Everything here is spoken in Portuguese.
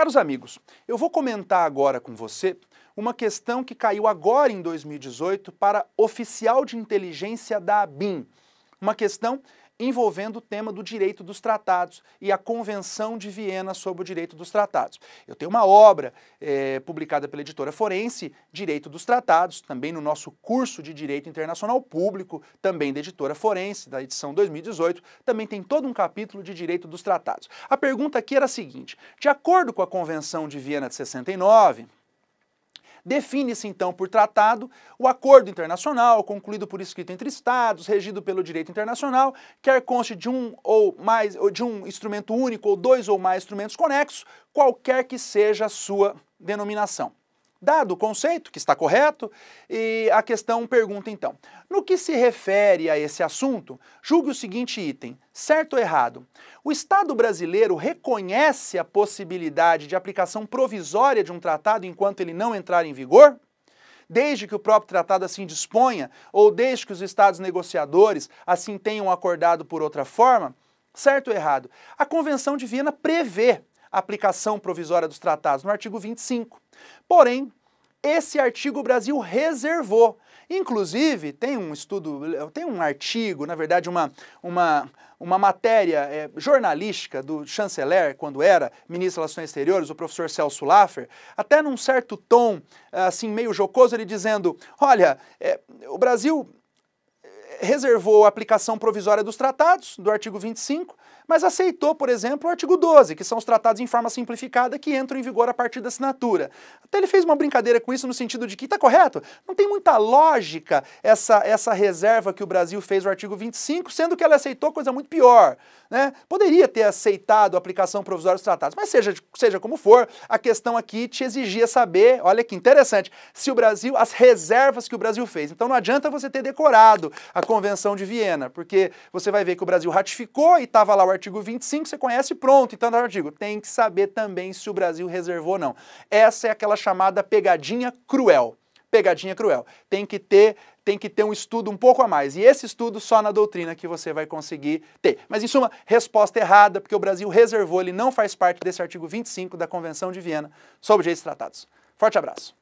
Caros amigos, eu vou comentar agora com você uma questão que caiu agora em 2018 para oficial de inteligência da ABIN. Uma questão envolvendo o tema do direito dos tratados e a Convenção de Viena sobre o direito dos tratados. Eu tenho uma obra publicada pela editora Forense, Direito dos Tratados, também no nosso curso de Direito Internacional Público, também da editora Forense, da edição 2018, também tem todo um capítulo de direito dos tratados. A pergunta aqui era a seguinte: de acordo com a Convenção de Viena de 69, define-se então por tratado o acordo internacional concluído por escrito entre Estados, regido pelo direito internacional, quer conste de um instrumento único ou dois ou mais instrumentos conexos, qualquer que seja a sua denominação. Dado o conceito, que está correto, e a questão pergunta então: no que se refere a esse assunto, julgue o seguinte item: certo ou errado? O Estado brasileiro reconhece a possibilidade de aplicação provisória de um tratado enquanto ele não entrar em vigor? Desde que o próprio tratado assim disponha, ou desde que os Estados negociadores assim tenham acordado por outra forma? Certo ou errado? A Convenção de Viena prevê a aplicação provisória dos tratados no artigo 25. Porém, esse artigo o Brasil reservou. Inclusive, tem um artigo, na verdade uma matéria jornalística do chanceler, quando era ministro das Relações Exteriores, o professor Celso Laffer, até num certo tom, assim, meio jocoso, ele dizendo: olha, o Brasil reservou a aplicação provisória dos tratados, do artigo 25, mas aceitou, por exemplo, o artigo 12, que são os tratados em forma simplificada que entram em vigor a partir da assinatura. Até ele fez uma brincadeira com isso no sentido de que, está correto, não tem muita lógica essa reserva que o Brasil fez no artigo 25, sendo que ela aceitou coisa muito pior, né? Poderia ter aceitado a aplicação provisória dos tratados, mas seja como for, a questão aqui te exigia saber, olha que interessante, se o Brasil, as reservas que o Brasil fez. Então não adianta você ter decorado a Convenção de Viena, porque você vai ver que o Brasil ratificou e estava lá o artigo 25, você conhece pronto, então no artigo. Tem que saber também se o Brasil reservou ou não. Essa é aquela chamada pegadinha cruel. Pegadinha cruel. Tem que ter um estudo um pouco a mais. E esse estudo só na doutrina que você vai conseguir ter. Mas, em suma, resposta errada, porque o Brasil reservou, ele não faz parte desse artigo 25 da Convenção de Viena sobre direitos tratados. Forte abraço.